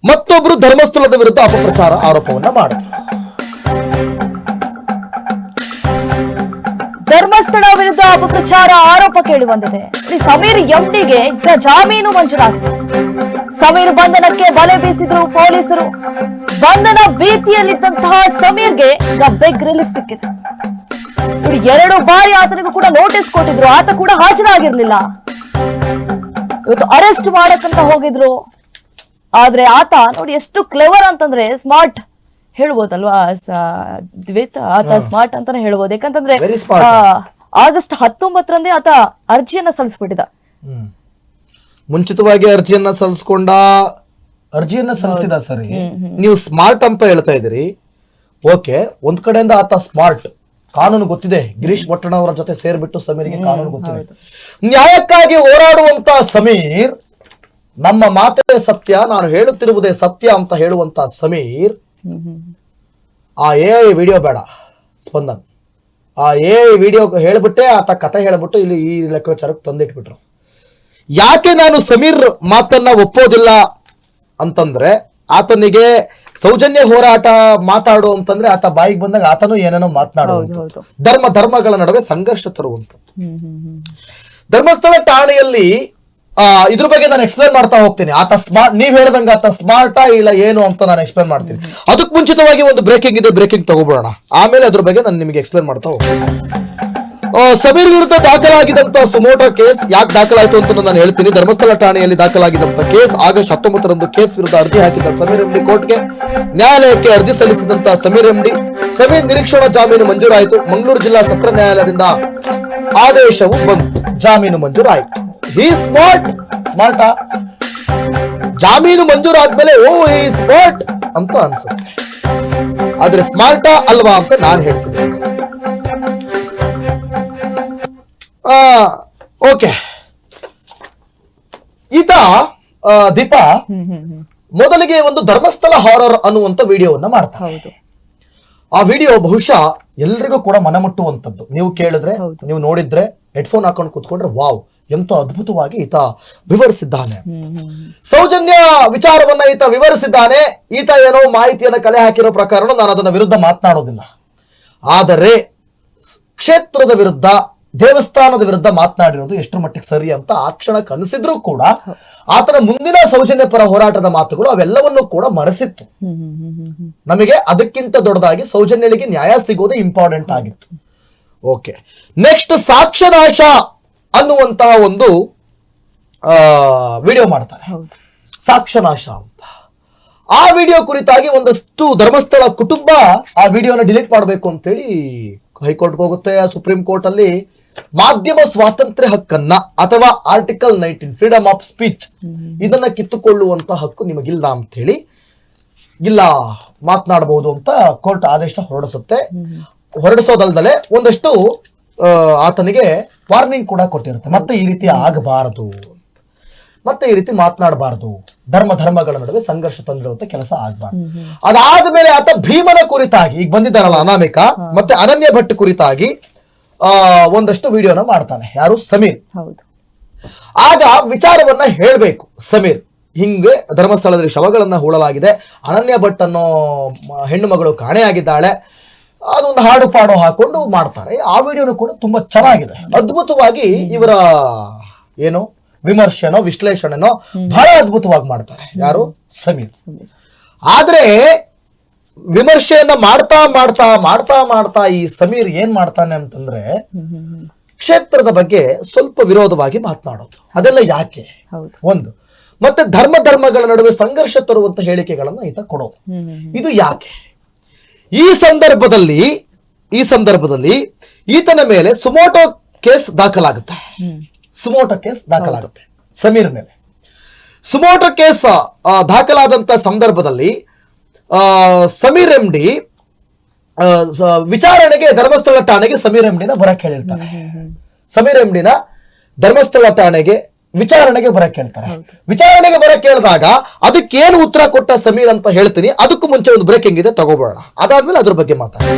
ಮತ್ತೊಬ್ರು ಧರ್ಮಸ್ಥಳದ ವಿರುದ್ಧ ಅಪಪ್ರಚಾರ ಆರೋಪವನ್ನ ಮಾಡಿದ್ರು. ಧರ್ಮಸ್ಥಳ ವಿರುದ್ಧ ಅಪಪ್ರಚಾರ ಆರೋಪ ಕೇಳಿ ಬಂದಿದೆ. ಸಮೀರ್ ಎಂಡಿಗೆ ಈಗ ಜಾಮೀನು ಮಂಜೂರಾಗಿದೆ. ಸಮೀರ್ ಬಂಧನಕ್ಕೆ ಬಲೆ ಬೀಸಿದ್ರು ಪೊಲೀಸರು. ಬಂಧನ ಭೀತಿಯಲ್ಲಿದ್ದಂತಹ ಸಮೀರ್ಗೆ ಈಗ ಬೆಗ್ ರಿಲೀಫ್ ಸಿಕ್ಕಿದೆ. 2 ಬಾರಿ ಆತನಿಗೂ ಕೂಡ ನೋಟಿಸ್ ಕೊಟ್ಟಿದ್ರು, ಆತ ಕೂಡ ಹಾಜರಾಗಿರ್ಲಿಲ್ಲ. ಇವತ್ತು ಅರೆಸ್ಟ್ ಮಾಡಕ್ಕಂತ ಹೋಗಿದ್ರು. ಆದ್ರೆ ಆತ ನೋಡಿ ಎಷ್ಟು ಕ್ಲೆವರ್ ಅಂತಂದ್ರೆ, ಸ್ಮಾರ್ಟ್ ಹೇಳ್ಬೋದಲ್ವಾ ದ್ವಿತ, ಆತ ಸ್ಮಾರ್ಟ್ ಅಂತಾನೆ ಹೇಳ್ಬೋದು. ಯಾಕಂತಂದ್ರೆ ಆಗಸ್ಟ್ 19ರಂದೇ ಆತ ಅರ್ಜಿಯನ್ನ ಸಲ್ಲಿಸ್ಬಿಟ್ಟಿದ. ಮುಂಚಿತವಾಗಿ ಅರ್ಜಿಯನ್ನ ಸಲ್ಲಿಸಿದ. ಸರಿ, ನೀವು ಸ್ಮಾರ್ಟ್ ಅಂತ ಹೇಳ್ತಾ ಇದ್ದೀರಿ. ಓಕೆ, ಒಂದ್ ಕಡೆಯಿಂದ ಆತ ಸ್ಮಾರ್ಟ್, ಕಾನೂನು ಗೊತ್ತಿದೆ. ಗಿರೀಶ್ ಭಟ್ಟಣ್ಣ ಅವರ ಜೊತೆ ಸೇರ್ಬಿಟ್ಟು ಸಮೀರ್ಗೆ ಕಾನೂನು ಗೊತ್ತಿದೆ. ನ್ಯಾಯಕ್ಕಾಗಿ ಹೋರಾಡುವಂತ ಸಮೀರ್, ನಮ್ಮ ಮಾತೇ ಸತ್ಯ, ನಾನು ಹೇಳುತ್ತಿರುವುದೇ ಸತ್ಯ ಅಂತ ಹೇಳುವಂತ ಸಮೀರ್, ಆ ವಿಡಿಯೋ ಬೇಡ ಸ್ಪಂದನ್, ಆ ವಿಡಿಯೋ ಹೇಳ್ಬಿಟ್ಟೆ ಆತ ಕತೆ ಹೇಳ್ಬಿಟ್ಟು ಇಲ್ಲಿ ಈ ಲೆಕ್ಕಾಚಾರಕ್ಕೆ ತಂದಿಟ್ಬಿಟ್ರು. ಯಾಕೆ ನಾನು ಸಮೀರ್ ಮಾತನ್ನ ಒಪ್ಪೋದಿಲ್ಲ ಅಂತಂದ್ರೆ, ಆತನಿಗೆ ಸೌಜನ್ಯ ಹೋರಾಟ ಮಾತಾಡು ಅಂತಂದ್ರೆ ಆತ ಬಾಯಿಗೆ ಬಂದಾಗ ಆತನು ಏನೇನೋ ಮಾತನಾಡುವಂತ, ಧರ್ಮಗಳ ನಡುವೆ ಸಂಘರ್ಷ ತರುವಂತ. ಧರ್ಮಸ್ಥಳ ಠಾಣೆಯಲ್ಲಿ ಇದ್ರ ಬಗ್ಗೆ ನಾನು ಎಕ್ಸ್ಪ್ಲೇನ್ ಮಾಡ್ತಾ ಹೋಗ್ತೀನಿ. ಆತ ಸ್ಮಾರ್ಟ್, ನೀವ್ ಹೇಳ್ದಂಗ ಆತ ಸ್ಮಾರ್ಟಾ ಇಲ್ಲ ಏನು ಅಂತ ನಾನು ಎಕ್ಸ್ಪ್ಲೇನ್ ಮಾಡ್ತೀನಿ. ಅದಕ್ಕೆ ಮುಂಚಿತವಾಗಿ ಒಂದು ಬ್ರೇಕಿಂಗ್ ಇದೆ, ಬ್ರೇಕಿಂಗ್ ತಗೋಬೋಣ, ಆಮೇಲೆ ಅದ್ರ ಬಗ್ಗೆ ನಾನು ನಿಮಗೆ ಎಕ್ಸ್ಪ್ಲೇನ್ ಮಾಡ್ತಾ ಹೋಗ್ತೀನಿ. ಸಮೀರ್ ವಿರುದ್ಧ ದಾಖಲಾಗಿದ್ದಂತ ಸುಮೋಟೋ ಕೇಸ್ ಯಾಕೆ ದಾಖಲಾಯಿತು ಅಂತ ನಾನು ಹೇಳ್ತೀನಿ. ಧರ್ಮಸ್ಥಳ ಠಾಣೆಯಲ್ಲಿ ದಾಖಲಾಗಿದ್ದಂತ ಕೇಸ್, ಆಗಸ್ಟ್ 19ರಂದು ಕೇಸ್ ವಿರುದ್ಧ ಅರ್ಜಿ ಹಾಕಿದ್ದ ಸಮೀರ್ ಎಂಡಿ ಕೋರ್ಟ್ಗೆ, ನ್ಯಾಯಾಲಯಕ್ಕೆ ಅರ್ಜಿ ಸಲ್ಲಿಸಿದಂತ ಸಮೀರ್ ಎಂಡಿ, ಸಮೀರ್ ನಿರೀಕ್ಷಣಾ ಜಾಮೀನು ಮಂಜೂರಾಯಿತು. ಮಂಗಳೂರು ಜಿಲ್ಲಾ ಸತ್ರ ನ್ಯಾಯಾಲಯದಿಂದ ಆದೇಶವು ಬಂತು, ಜಾಮೀನು ಮಂಜೂರಾಯಿತು. ಈ ಸ್ಮಾರ್ಟಾ, ಜಾಮೀನು ಮಂಜೂರಾದ್ಮೇಲೆ ಓ ಈ ಸ್ಮಾರ್ಟ್ ಅಂತ ಅನ್ಸುತ್ತೆ. ಆದ್ರೆ ಸ್ಮಾರ್ಟಾ ಅಲ್ವಾ ಅಂತ ನಾನು ಹೇಳ್ತೀನಿ. ಓಕೆ, ಈತ ದೀಪಾ ಮೊದಲಿಗೆ ಒಂದು ಧರ್ಮಸ್ಥಳ ಹಾರರ್ ಅನ್ನುವಂತ ವಿಡಿಯೋವನ್ನ ಮಾಡ್ತಾರೆ. ಆ ವಿಡಿಯೋ ಬಹುಶಃ ಎಲ್ರಿಗೂ ಕೂಡ ಮನಮುಟ್ಟುವಂತದ್ದು. ನೀವು ಕೇಳಿದ್ರೆ, ನೀವು ನೋಡಿದ್ರೆ, ಹೆಡ್ಫೋನ್ ಹಾಕೊಂಡು ಕೂತ್ಕೊಂಡ್ರೆ ವಾವ್ ಎಂತ ಅದ್ಭುತವಾಗಿ ಈತ ವಿವರಿಸಿದ್ದಾನೆ. ಸೌಜನ್ಯ ವಿಚಾರವನ್ನ ಈತ ವಿವರಿಸಿದ್ದಾನೆ. ಈತ ಏನೋ ಮಾಹಿತಿಯನ್ನ ಕಲೆ ಹಾಕಿರೋ ಪ್ರಕಾರ ನಾನು ಅದನ್ನ ವಿರುದ್ಧ ಮಾತನಾಡೋದಿಲ್ಲ. ಆದರೆ ಕ್ಷೇತ್ರದ ವಿರುದ್ಧ, ದೇವಸ್ಥಾನದ ವಿರುದ್ಧ ಮಾತನಾಡಿರೋದು ಎಷ್ಟರ ಮಟ್ಟಿಗೆ ಸರಿ ಅಂತ ಆ ಕ್ಷಣಕ್ಕೆ ಅನಿಸಿದ್ರು ಕೂಡ ಆತನ ಮುಂದಿನ ಸೌಜನ್ಯ ಪರ ಹೋರಾಟದ ಮಾತುಗಳು ಅವೆಲ್ಲವನ್ನೂ ಕೂಡ ಮರೆಸಿತ್ತು. ನಮಗೆ ಅದಕ್ಕಿಂತ ದೊಡ್ಡದಾಗಿ ಸೌಜನ್ಯಳಿಗೆ ನ್ಯಾಯ ಸಿಗೋದೇ ಇಂಪಾರ್ಟೆಂಟ್ ಆಗಿತ್ತು. ಓಕೆ, ನೆಕ್ಸ್ಟ್ ಸಾಕ್ಷ್ಯನಾಶ ಅನ್ನುವಂತಹ ಒಂದು ವಿಡಿಯೋ ಮಾಡ್ತಾರೆ, ಸಾಕ್ಷ್ಯನಾಶ ಅಂತ. ಆ ವಿಡಿಯೋ ಕುರಿತಾಗಿ ಒಂದಷ್ಟು ಧರ್ಮಸ್ಥಳ ಕುಟುಂಬ ಆ ವಿಡಿಯೋನ ಡಿಲೀಟ್ ಮಾಡಬೇಕು ಅಂತೇಳಿ ಹೈಕೋರ್ಟ್ಗೆ ಹೋಗುತ್ತೆ. ಸುಪ್ರೀಂ ಕೋರ್ಟ್ ಅಲ್ಲಿ ಮಾಧ್ಯಮ ಸ್ವಾತಂತ್ರ್ಯ ಹಕ್ಕನ್ನ ಅಥವಾ ಆರ್ಟಿಕಲ್ 19 ಫ್ರೀಡಮ್ ಆಫ್ ಸ್ಪೀಚ್ ಇದನ್ನ ಕಿತ್ತುಕೊಳ್ಳುವಂತ ಹಕ್ಕು ನಿಮಗಿಲ್ಲ ಅಂತ ಹೇಳಿ, ಇಲ್ಲ ಮಾತನಾಡಬಹುದು ಅಂತ ಕೋರ್ಟ್ ಆದೇಶ ಹೊರಡಿಸೋದಲ್ದಲೆ ಒಂದಷ್ಟು ಆತನಿಗೆ ವಾರ್ನಿಂಗ್ ಕೂಡ ಕೊಟ್ಟಿರುತ್ತೆ. ಮತ್ತೆ ಈ ರೀತಿ ಆಗಬಾರದು, ಮತ್ತೆ ಈ ರೀತಿ ಮಾತನಾಡಬಾರದು, ಧರ್ಮಗಳ ನಡುವೆ ಸಂಘರ್ಷ ತಂದಿಡುವಂತ ಕೆಲಸ ಆಗಬಾರದು. ಅದಾದ್ಮೇಲೆ ಆತ ಭೀಮನ ಕುರಿತಾಗಿ, ಈಗ ಬಂದಿದ್ದಾರಲ್ಲ ಅನಾಮಿಕಾ ಮತ್ತೆ ಅನನ್ಯ ಭಟ್ ಕುರಿತಾಗಿ ಒಂದಷ್ಟು ವಿಡಿಯೋನ ಮಾಡ್ತಾನೆ. ಯಾರು? ಸಮೀರ್. ಆಗ ವಿಚಾರವನ್ನ ಹೇಳ್ಬೇಕು ಸಮೀರ್, ಹಿಂಗೆ ಧರ್ಮಸ್ಥಳದಲ್ಲಿ ಶವಗಳನ್ನ ಹೂಳಲಾಗಿದೆ, ಅನನ್ಯ ಭಟ್ ಅನ್ನೋ ಹೆಣ್ಣು ಮಗಳು ಕಾಣೆಯಾಗಿದ್ದಾಳೆ, ಅದೊಂದು ಹಾಡು ಪಾಡು ಹಾಕೊಂಡು ಮಾಡ್ತಾರೆ. ಆ ವಿಡಿಯೋನು ಕೂಡ ತುಂಬಾ ಚೆನ್ನಾಗಿದೆ, ಅದ್ಭುತವಾಗಿ ಇವರ ಏನು ವಿಮರ್ಶೆನೋ ವಿಶ್ಲೇಷಣೆನೋ ಬಹಳ ಅದ್ಭುತವಾಗಿ ಮಾಡ್ತಾರೆ. ಯಾರು? ಸಮೀರ್. ಆದ್ರೆ ವಿಮರ್ಶೆಯನ್ನ ಮಾಡ್ತಾ ಮಾಡ್ತಾ ಮಾಡ್ತಾ ಮಾಡ್ತಾ ಈ ಸಮೀರ್ ಏನ್ ಮಾಡ್ತಾನೆ ಅಂತಂದ್ರೆ, ಕ್ಷೇತ್ರದ ಬಗ್ಗೆ ಸ್ವಲ್ಪ ವಿರೋಧವಾಗಿ ಮಾತನಾಡೋದು. ಅದೆಲ್ಲ ಯಾಕೆ? ಒಂದು, ಮತ್ತೆ ಧರ್ಮಗಳ ನಡುವೆ ಸಂಘರ್ಷ ತರುವಂತ ಹೇಳಿಕೆಗಳನ್ನ ಈತ ಕೊಡೋದು. ಇದು ಯಾಕೆ? ಈ ಸಂದರ್ಭದಲ್ಲಿ ಈತನ ಮೇಲೆ ಸುಮೋಟೋ ಕೇಸ್ ದಾಖಲಾಗುತ್ತೆ. ಸಮೀರ್ ಮೇಲೆ ಸುಮೋಟೋ ಕೇಸ್ ದಾಖಲಾದಂತ ಸಂದರ್ಭದಲ್ಲಿ ಸಮೀರ್ ಎಂಡಿ ವಿಚಾರಣೆಗೆ ಧರ್ಮಸ್ಥಳ ಠಾಣೆಗೆ ಸಮೀರ್ ಎಂಡಿನ ಬರಕ್ ಹೇಳಿರ್ತಾರೆ. ಸಮೀರ್ ಎಂಡಿನ ಧರ್ಮಸ್ಥಳ ಠಾಣೆಗೆ ವಿಚಾರಣೆಗೆ ಬರಕ್ ಹೇಳ್ತಾರೆ. ವಿಚಾರಣೆಗೆ ಬರಕ್ ಹೇಳಿದಾಗ ಅದಕ್ಕೇನು ಉತ್ತರ ಕೊಟ್ಟ ಸಮೀರ್ ಅಂತ ಹೇಳ್ತೀನಿ. ಅದಕ್ಕೂ ಮುಂಚೆ ಒಂದು ಬ್ರೇಕಿಂಗ್ ಇದೆ, ತಗೋಬೋಣ. ಅದಾದ್ಮೇಲೆ ಅದ್ರ ಬಗ್ಗೆ ಮಾತಾಡಿ.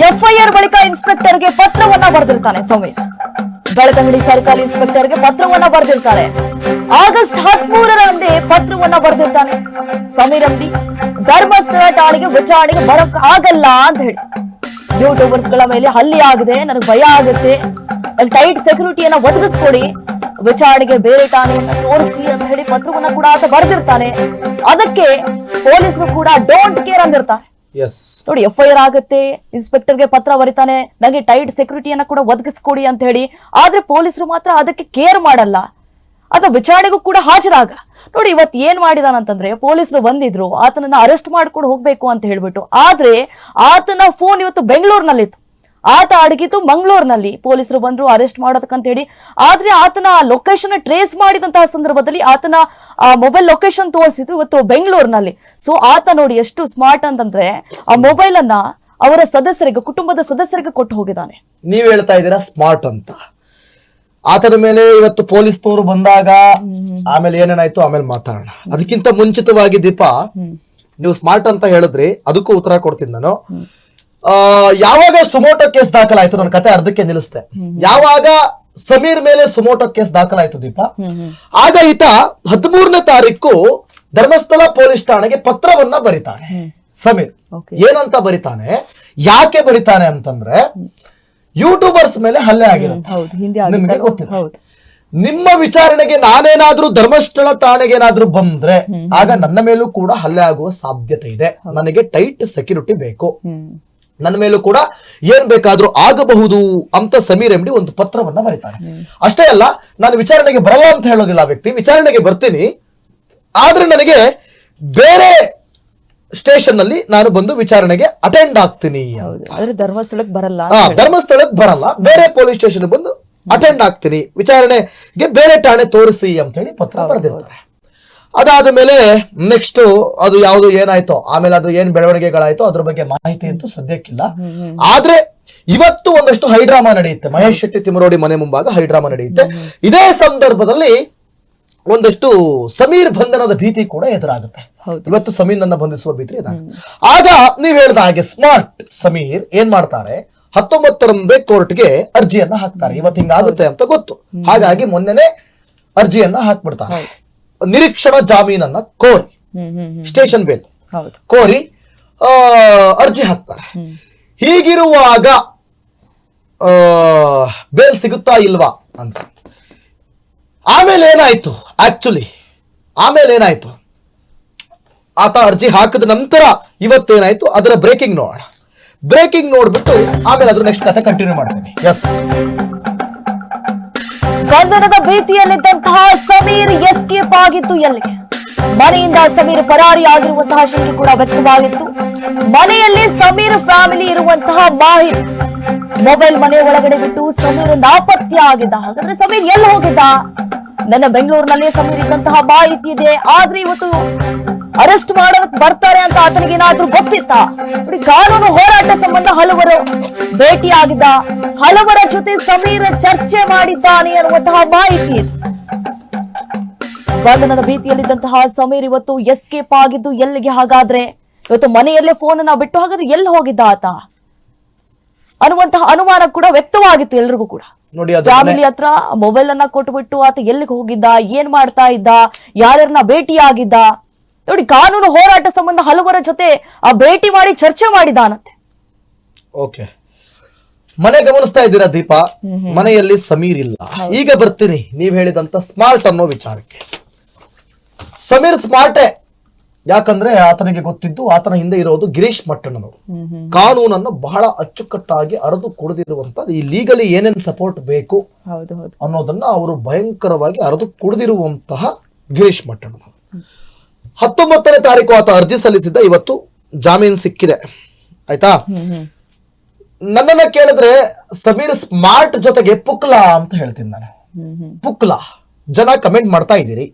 ಎಫ್ಐಆರ್ ಬಳಿಕ ಇನ್ಸ್ಪೆಕ್ಟರ್ಗೆ ಪತ್ರವನ್ನ ಬರೆದಿರ್ತಾನೆ ಸಮೀರ್. ಬೆಳತಂಗಡಿ ಸರ್ಕಲ್ ಇನ್ಸ್ಪೆಕ್ಟರ್ಗೆ ಪತ್ರವನ್ನ ಬರೆದಿರ್ತಾರೆ. ಆಗಸ್ಟ್ 13ರಂದೇ ಪತ್ರವನ್ನ ಬರೆದಿರ್ತಾನೆ. ಸಮೀರ್ ಎಂಡಿ ಧರ್ಮಸ್ಥಳ ಠಾಣೆಗೆ ವಿಚಾರಣೆಗೆ ಬರಕ್ ಆಗಲ್ಲ ಅಂತ ಹೇಳಿ, ಯೂಟ್ಯೂಬರ್ಸ್ ಗಳ ಮೇಲೆ ಹಲ್ಲೆ ಆಗಿದೆ, ನನಗೆ ಭಯ ಆಗುತ್ತೆ, ಅಲ್ಲಿ ಟೈಟ್ ಸೆಕ್ಯೂರಿಟಿಯನ್ನ ಒದಗಿಸ್ಕೊಡಿ, ವಿಚಾರಣೆಗೆ ಬೇರೆ ಠಾಣೆಯನ್ನ ತೋರಿಸಿ ಅಂತ ಹೇಳಿ ಪತ್ರವನ್ನ ಕೂಡ ಆತ ಬರೆದಿರ್ತಾನೆ. ಅದಕ್ಕೆ ಪೊಲೀಸರು ಕೂಡ ಡೋಂಟ್ ಕೇರ್ ಅಂದಿರ್ತಾರೆ. ನೋಡಿ, FIR ಆಗುತ್ತೆ, ಇನ್ಸ್ಪೆಕ್ಟರ್ಗೆ ಪತ್ರ ಬರೀತಾನೆ, ನಂಗೆ ಟೈಟ್ ಸೆಕ್ಯೂರಿಟಿಯನ್ನ ಕೂಡ ಒದಗಿಸ್ಕೊಡಿ ಅಂತ ಹೇಳಿ. ಆದ್ರೆ ಪೊಲೀಸರು ಮಾತ್ರ ಅದಕ್ಕೆ ಕೇರ್ ಮಾಡಲ್ಲ, ಅದ ವಿಚಾರಣೆಗೂ ಕೂಡ ಹಾಜರಾಗಲ್ಲ. ನೋಡಿ, ಇವತ್ತು ಏನ್ ಮಾಡಿದಾನಂತಂದ್ರೆ, ಪೊಲೀಸರು ಬಂದಿದ್ರು, ಆತನನ್ನ ಅರೆಸ್ಟ್ ಮಾಡ್ಕೊಂಡು ಹೋಗ್ಬೇಕು ಅಂತ ಹೇಳ್ಬಿಟ್ಟು. ಆದ್ರೆ ಆತನ ಫೋನ್ ಇವತ್ತು ಬೆಂಗಳೂರಿನಲ್ಲಿತ್ತು, ಆತ ಅಡಗಿತ್ತು ಮಂಗಳೂರಿನಲ್ಲಿ. ಪೊಲೀಸರು ಬಂದ್ರು ಅರೆಸ್ಟ್ ಮಾಡೋದಕ್ಕಂತ ಹೇಳಿ. ಆದ್ರೆ ಆತನ ಲೊಕೇಶನ್ ಟ್ರೇಸ್ ಮಾಡಿದಂತಹ ಸಂದರ್ಭದಲ್ಲಿ ಆತನ ಮೊಬೈಲ್ ಲೊಕೇಶನ್ ತೋರಿಸಿದ್ರು ಇವತ್ತು ಬೆಂಗಳೂರಿನಲ್ಲಿ. ಸೊ ಆತ ನೋಡಿ ಎಷ್ಟು ಸ್ಮಾರ್ಟ್ ಅಂತಂದ್ರೆ, ಆ ಮೊಬೈಲ್ ಅನ್ನ ಅವರ ಸದಸ್ಯರಿಗೆ, ಕುಟುಂಬದ ಸದಸ್ಯರಿಗೆ ಕೊಟ್ಟು ಹೋಗಿದ್ದಾನೆ. ನೀವ್ ಹೇಳ್ತಾ ಇದ್ದೀರಾ ಸ್ಮಾರ್ಟ್ ಅಂತ. ಆತನ ಮೇಲೆ ಇವತ್ತು ಪೊಲೀಸ್ನವರು ಬಂದಾಗ ಆಮೇಲೆ ಏನೇನಾಯ್ತು ಆಮೇಲೆ ಮಾತಾಡೋಣ. ಅದಕ್ಕಿಂತ ಮುಂಚಿತವಾಗಿ ದೀಪಾ, ನೀವು ಸ್ಮಾರ್ಟ್ ಅಂತ ಹೇಳಿದ್ರಿ, ಅದಕ್ಕೂ ಉತ್ತರ ಕೊಡ್ತೀನಿ ನಾನು. ಯಾವಾಗ ಸುಮೋಟೋ ಕೇಸ್ ದಾಖಲಾಯ್ತು, ನನ್ನ ಕತೆ ಅರ್ಧಕ್ಕೆ ನಿಲ್ಲಿಸ್ತೆ. ಯಾವಾಗ ಸಮೀರ್ ಮೇಲೆ ಸುಮೋಟೋ ಕೇಸ್ ದಾಖಲಾಯ್ತು ದೀಪಾ, ಆಗ ಈತ 13ನೇ ತಾರೀಕು ಧರ್ಮಸ್ಥಳ ಪೊಲೀಸ್ ಠಾಣೆಗೆ ಪತ್ರವನ್ನ ಬರಿತಾನೆ ಸಮೀರ್. ಏನಂತ ಬರಿತಾನೆ, ಯಾಕೆ ಬರಿತಾನೆ ಅಂತಂದ್ರೆ, ಯೂಟ್ಯೂಬರ್ಸ್ ಮೇಲೆ ಹಲ್ಲೆ ಆಗಿರುತ್ತೆ, ನಿಮಗೆ ಗೊತ್ತಿಲ್ಲ. ನಿಮ್ಮ ವಿಚಾರಣೆಗೆ ನಾನೇನಾದ್ರೂ ಧರ್ಮಸ್ಥಳ ಠಾಣೆಗೆ ಏನಾದ್ರೂ ಬಂದ್ರೆ ಆಗ ನನ್ನ ಮೇಲೂ ಕೂಡ ಹಲ್ಲೆ ಆಗುವ ಸಾಧ್ಯತೆ ಇದೆ, ನನಗೆ ಟೈಟ್ ಸೆಕ್ಯೂರಿಟಿ ಬೇಕು, ನನ್ನ ಮೇಲೂ ಕೂಡ ಏನ್ ಬೇಕಾದ್ರೂ ಆಗಬಹುದು ಅಂತ ಸಮೀರ್ ಎಂಡಿ ಒಂದು ಪತ್ರವನ್ನ ಬರೀತಾರೆ. ಅಷ್ಟೇ ಅಲ್ಲ, ನಾನು ವಿಚಾರಣೆಗೆ ಬರಲ್ಲ ಅಂತ ಹೇಳೋದಿಲ್ಲ ಆ ವ್ಯಕ್ತಿ, ವಿಚಾರಣೆಗೆ ಬರ್ತೀನಿ, ಆದ್ರೆ ನನಗೆ ಬೇರೆ ಸ್ಟೇಷನ್ ನಲ್ಲಿ ನಾನು ಬಂದು ವಿಚಾರಣೆಗೆ ಅಟೆಂಡ್ ಆಗ್ತೀನಿ, ಧರ್ಮಸ್ಥಳಕ್ಕೆ ಬರಲ್ಲ, ಧರ್ಮಸ್ಥಳಕ್ಕೆ ಬರಲ್ಲ, ಬೇರೆ ಪೊಲೀಸ್ ಸ್ಟೇಷನ್ ಬಂದು ಅಟೆಂಡ್ ಆಗ್ತೀನಿ, ವಿಚಾರಣೆಗೆ ಬೇರೆ ಠಾಣೆ ತೋರಿಸಿ ಅಂತ ಹೇಳಿ ಪತ್ರ ಬರೆದಿರ್ತಾರೆ. ಅದಾದ ಮೇಲೆ ನೆಕ್ಸ್ಟ್ ಅದು ಯಾವುದು ಏನಾಯ್ತೋ, ಆಮೇಲೆ ಅದು ಏನ್ ಬೆಳವಣಿಗೆಗಳಾಯ್ತೋ ಅದ್ರ ಬಗ್ಗೆ ಮಾಹಿತಿ ಅಂತೂ ಸದ್ಯಕ್ಕಿಲ್ಲ. ಆದ್ರೆ ಇವತ್ತು ಒಂದಷ್ಟು ಹೈಡ್ರಾಮಾ ನಡೆಯುತ್ತೆ, ಮಹೇಶ್ ಶೆಟ್ಟಿ ತಿಮರೋಡಿ ಮನೆ ಮುಂಭಾಗ ಹೈಡ್ರಾಮಾ ನಡೆಯುತ್ತೆ. ಇದೇ ಸಂದರ್ಭದಲ್ಲಿ ಒಂದಷ್ಟು ಸಮೀರ್ ಬಂಧನದ ಭೀತಿ ಕೂಡ ಎದುರಾಗುತ್ತೆ. ಇವತ್ತು ಸಮೀರ್ ನನ್ನ ಬಂಧಿಸುವ ಭೀತಿ ಎದುರಾಗುತ್ತೆ. ಆಗ ನೀವ್ ಹೇಳ್ದ ಹಾಗೆ ಸ್ಮಾರ್ಟ್ ಸಮೀರ್ ಏನ್ ಮಾಡ್ತಾರೆ, 19ರಂದೇ ಕೋರ್ಟ್ಗೆ ಅರ್ಜಿಯನ್ನ ಹಾಕ್ತಾರೆ. ಇವತ್ತು ಹಿಂಗಾಗುತ್ತೆ ಅಂತ ಗೊತ್ತು, ಹಾಗಾಗಿ ಮೊನ್ನೆನೆ ಅರ್ಜಿಯನ್ನ ಹಾಕ್ಬಿಡ್ತಾರೆ. ನಿರೀಕ್ಷಣಾ ಜಾಮೀನನ್ನ ಕೋರಿ, ಸ್ಟೇಷನ್ ಬೇಲ್ ಕೋರಿ ಅರ್ಜಿ ಹಾಕ್ತಾರೆ. ಹೀಗಿರುವಾಗ ಬೇಲ್ ಸಿಗುತ್ತಾ ಇಲ್ವಾ ಅಂತ ಆಮೇಲೆ ಏನಾಯ್ತು, ಆಮೇಲೆ ಏನಾಯ್ತು, ಆತ ಅರ್ಜಿ ಹಾಕಿದ ನಂತರ ಇವತ್ತೇನಾಯ್ತು ಅದರ ಬ್ರೇಕಿಂಗ್ ನೋಡೋಣ. ಬ್ರೇಕಿಂಗ್ ನೋಡ್ಬಿಟ್ಟು ಆಮೇಲೆ ಅದ್ರ ನೆಕ್ಸ್ಟ್ ಕತೆ ಕಂಟಿನ್ಯೂ ಮಾಡ್ತೀನಿ. ಎಸ್, ಬಂಧನದ ಭೀತಿಯಲ್ಲಿದ್ದಂತಹ ಸಮೀರ್ ಎಸ್ಕೇಪ್ ಆಗಿತ್ತು ಎಲ್ಲಿಗೆ? ಮನೆಯಿಂದ ಸಮೀರ್ ಪರಾರಿ ಆಗಿರುವಂತಹ ಶಂಕೆ ಕೂಡ ವ್ಯಕ್ತವಾಗಿತ್ತು. ಮನೆಯಲ್ಲಿ ಸಮೀರ್ ಫ್ಯಾಮಿಲಿ ಇರುವಂತಹ ಮಾಹಿತಿ, ಮೊಬೈಲ್ ಮನೆ ಒಳಗಡೆ ಬಿಟ್ಟು ಸಮೀರ್ ನಾಪತ್ಯ ಆಗಿದ್ದ. ಹಾಗಾದ್ರೆ ಸಮೀರ್ ಎಲ್ಲಿ ಹೋಗಿದ್ದ? ನನ್ನ ಬೆಂಗಳೂರಿನಲ್ಲಿ ಸಮೀರ್ ಇದ್ದಂತಹ ಮಾಹಿತಿ ಇದೆ, ಆದ್ರೆ ಇವತ್ತು ಅರೆಸ್ಟ್ ಮಾಡೋದಕ್ಕೆ ಬರ್ತಾರೆ ಅಂತ ಆತನಿಗೆ ಏನಾದ್ರೂ ಗೊತ್ತಿತ್ತ? ನೋಡಿ, ಕಾನೂನು ಹೋರಾಟ ಸಂಬಂಧ ಹಲವರು ಭೇಟಿಯಾಗಿದ್ದ, ಹಲವರ ಜೊತೆ ಸಮೀರ್ ಚರ್ಚೆ ಮಾಡಿದ್ದಾನೆ ಅನ್ನುವಂತಹ ಮಾಹಿತಿ ಇದೆ. ಬಂಧನದ ಭೀತಿಯಲ್ಲಿದ್ದಂತಹ ಸಮೀರ್ ಇವತ್ತು ಎಸ್ಕೇಪ್ ಆಗಿದ್ದು ಎಲ್ಲಿಗೆ? ಹಾಗಾದ್ರೆ ಇವತ್ತು ಮನೆಯಲ್ಲೇ ಫೋನ್ ಅನ್ನ ಬಿಟ್ಟು ಹಾಗಾದ್ರೆ ಎಲ್ಲಿ ಹೋಗಿದ್ದ ಆತ ಅನ್ನುವಂತಹ ಅನುಮಾನ ಕೂಡ ವ್ಯಕ್ತವಾಗಿತ್ತು ಎಲ್ರಿಗೂ ಕೂಡ. ನೋಡಿ, ಫ್ಯಾಮಿಲಿ ಹತ್ರ ಮೊಬೈಲ್ ಅನ್ನ ಕೊಟ್ಟುಬಿಟ್ಟು ಆತ ಎಲ್ಲಿಗೆ ಹೋಗಿದ್ದ, ಏನ್ ಮಾಡ್ತಾ ಇದ್ದ, ಯಾರ್ಯಾರನ್ನ ಭೇಟಿಯಾಗಿದ್ದ? ನೋಡಿ, ಕಾನೂನು ಹೋರಾಟ ಸಂಬಂಧ ಹಲವರ ಜೊತೆ ಆ ಭೇಟಿ ಮಾಡಿ ಚರ್ಚೆ ಮಾಡಿದಾನಂತೆ. ಓಕೆ, ಮನೆ ಗಮನಿಸ್ತಾ ಇದ್ದೀರಾ ದೀಪಾ? ಮನೆಯಲ್ಲಿ ಸಮೀರ್ ಇಲ್ಲ. ಈಗ ಬರ್ತೀನಿ ನೀವ್ ಹೇಳಿದಂತ ಸ್ಮಾರ್ಟ್ ಅನ್ನೋ ವಿಚಾರಕ್ಕೆ. ಸಮೀರ್ ಸ್ಮಾರ್ಟೇ, ಯಾಕಂದ್ರೆ ಆತನಿಗೆ ಗೊತ್ತಿದ್ದು ಆತನ ಹಿಂದೆ ಇರೋದು ಗಿರೀಶ್ ಮಟ್ಟಣ್ಣನವರು. ಕಾನೂನನ್ನು ಬಹಳ ಅಚ್ಚುಕಟ್ಟಾಗಿ ಅರೆದು ಕುಡಿದಿರುವಂತ, ಈ ಲೀಗಲಿ ಏನೇನ್ ಸಪೋರ್ಟ್ ಬೇಕು ಅನ್ನೋದನ್ನ ಅವರು ಭಯಂಕರವಾಗಿ ಅರೆದು ಕುಡಿದಿರುವಂತಹ ಗಿರೀಶ್ ಮಟ್ಟಣ್ಣನವರು. 19ನೇ ತಾರೀಕು ಆತ ಅರ್ಜಿ ಸಲ್ಲಿಸಿದ್ದ, ಇವತ್ತು ಜಾಮೀನು ಸಿಕ್ಕಿದೆ. ಆಯ್ತಾ? ನನ್ನನ್ನ ಕೇಳಿದ್ರೆ ಸಮೀರ್ ಸ್ಮಾರ್ಟ್ ಜೊತೆಗೆ ಪುಕ್ಲಾ ಅಂತ ಹೇಳ್ತೀನಿ ನಾನು. ಪುಕ್ಲಾ ಜನ ಕಮೆಂಟ್ ಮಾಡ್ತಾ ಇದ್ದೀರಿ,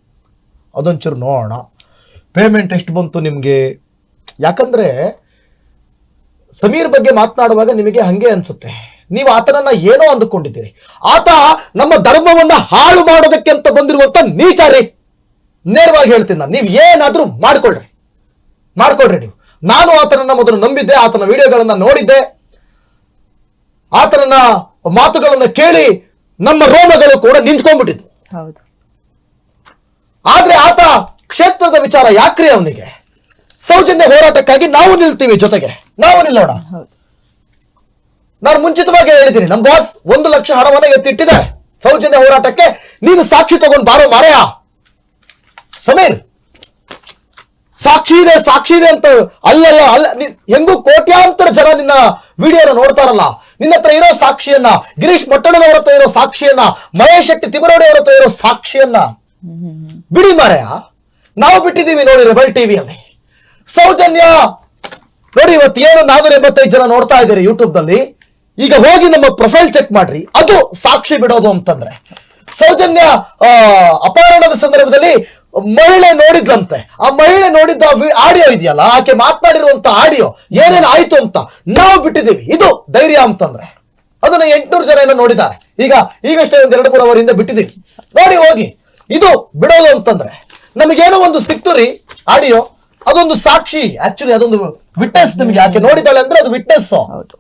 ಅದೊಂಚೂರು ನೋಡೋಣ. ಪೇಮೆಂಟ್ ಎಷ್ಟು ಬಂತು ನಿಮ್ಗೆ? ಯಾಕಂದ್ರೆ ಸಮೀರ್ ಬಗ್ಗೆ ಮಾತನಾಡುವಾಗ ನಿಮಗೆ ಹಂಗೆ ಅನ್ಸುತ್ತೆ, ನೀವು ಆತನನ್ನ ಏನೋ ಅಂದುಕೊಂಡಿದ್ದೀರಿ. ಆತ ನಮ್ಮ ಧರ್ಮವನ್ನ ಹಾಳು ಮಾಡೋದಕ್ಕೆ ಅಂತ ಬಂದಿರುವಂತ ನೀಚಾರಿ. ನೇರವಾಗಿ ಹೇಳ್ತೀನಿ ನಾನು, ನೀವು ಏನಾದ್ರೂ ಮಾಡ್ಕೊಳ್ರಿ ನೀವು. ನಾನು ಆತನನ್ನ ಮೊದಲು ನಂಬಿದ್ದೆ, ಆತನ ವಿಡಿಯೋಗಳನ್ನ ನೋಡಿದ್ದೆ, ಆತನನ್ನ ಮಾತುಗಳನ್ನ ಕೇಳಿ ನಮ್ಮ ರೋಮಗಳು ಕೂಡ ನಿಂತ್ಕೊಂಡ್ಬಿಟ್ಟಿದ್ವು. ಹೌದು. ಆದ್ರೆ ಆತ ಕ್ಷೇತ್ರದ ವಿಚಾರ ಯಾಕ್ರಿ ಅವನಿಗೆ? ಸೌಜನ್ಯ ಹೋರಾಟಕ್ಕಾಗಿ ನಾವು ನಿಲ್ತೀವಿ, ಜೊತೆಗೆ ನಾವು ನಿಲ್ಲೋಣ. ಹೌದು. ನಾನು ಮುಂಚಿತವಾಗಿ ಹೇಳಿದ್ದೀನಿ, ನಮ್ಮ ಬಾಸ್ 1 ಲಕ್ಷ ಹಣವನ್ನ ಎತ್ತಿಟ್ಟಿದ್ದಾರೆ ಸೌಜನ್ಯ ಹೋರಾಟಕ್ಕೆ. ನೀನು ಸಾಕ್ಷಿ ತಗೊಂಡು ಬಾರೋ ಮಾರಾಯ ಸಮೀರ್. ಸಾಕ್ಷಿ ಇದೆ ಅಂತ ಅಲ್ಲಲ್ಲ ಅಲ್ಲ, ಹೆಂಗೂ ಕೋಟ್ಯಾಂತರ ಜನ ನಿನ್ನ ವಿಡಿಯೋನ ನೋಡ್ತಾರಲ್ಲ. ನಿನ್ನ ಹತ್ರ ಇರೋ ಸಾಕ್ಷಿಯನ್ನ, ಗಿರೀಶ್ ಮೊಟ್ಟಣ್ಣನವರ ಹತ್ರ ಇರೋ ಸಾಕ್ಷಿಯನ್ನ, ಮಹೇಶ್ ಶೆಟ್ಟಿ ತಿಮರೋಡಿ ಅವರ ಹತ್ರ ಇರೋ ಸಾಕ್ಷಿಯನ್ನ ಬಿಡಿ ಮಾರಾಯ. ನಾವು ಬಿಟ್ಟಿದ್ದೀವಿ ನೋಡಿ ರೆಬಲ್ ಟಿವಿಯಲ್ಲಿ. ಸೌಜನ್ಯ ನೋಡಿ, ಇವತ್ತು ಏನು 485 ಜನ ನೋಡ್ತಾ ಇದ್ದೀರಿ ಯೂಟ್ಯೂಬ್ ನಲ್ಲಿ. ಈಗ ಹೋಗಿ ನಮ್ಮ ಪ್ರೊಫೈಲ್ ಚೆಕ್ ಮಾಡ್ರಿ, ಅದು ಸಾಕ್ಷಿ ಬಿಡೋದು ಅಂತಂದ್ರೆ. ಸೌಜನ್ಯ ಅಪಹರಣದ ಸಂದರ್ಭದಲ್ಲಿ ಮಹಿಳೆ ನೋಡಿದ್ಲಂತೆ. ಆ ಮಹಿಳೆ ನೋಡಿದ್ದ ಆಡಿಯೋ ಇದೆಯಲ್ಲ, ಆಕೆ ಮಾತನಾಡಿರುವಂತ ಆಡಿಯೋ ಏನೇನು ಆಯ್ತು ಅಂತ ನಾವು ಬಿಟ್ಟಿದ್ದೀವಿ. ಇದು ಧೈರ್ಯ ಅಂತಂದ್ರೆ. ಅದನ್ನ 800 ಜನ ಏನೋ ನೋಡಿದ್ದಾರೆ. ಈಗಷ್ಟೇ 1-2-3 ಅವರಿಂದ ಬಿಟ್ಟಿದ್ದೀವಿ. ನೋಡಿ ಹೋಗಿ, ಇದು ಬಿಡೋದು ಅಂತಂದ್ರೆ. ನಮಗೇನೋ ಒಂದು ಸಿಕ್ತು ರೀ ಆಡಿಯೋ, ಅದೊಂದು ಸಾಕ್ಷಿ. ಆಕ್ಚುಲಿ ಅದೊಂದು ವಿಟ್ನೆಸ್. ನಿಮ್ಗೆ ಆಕೆ ನೋಡಿದಾಳೆ ಅಂದ್ರೆ ಅದು ವಿಟ್ನೆಸ್.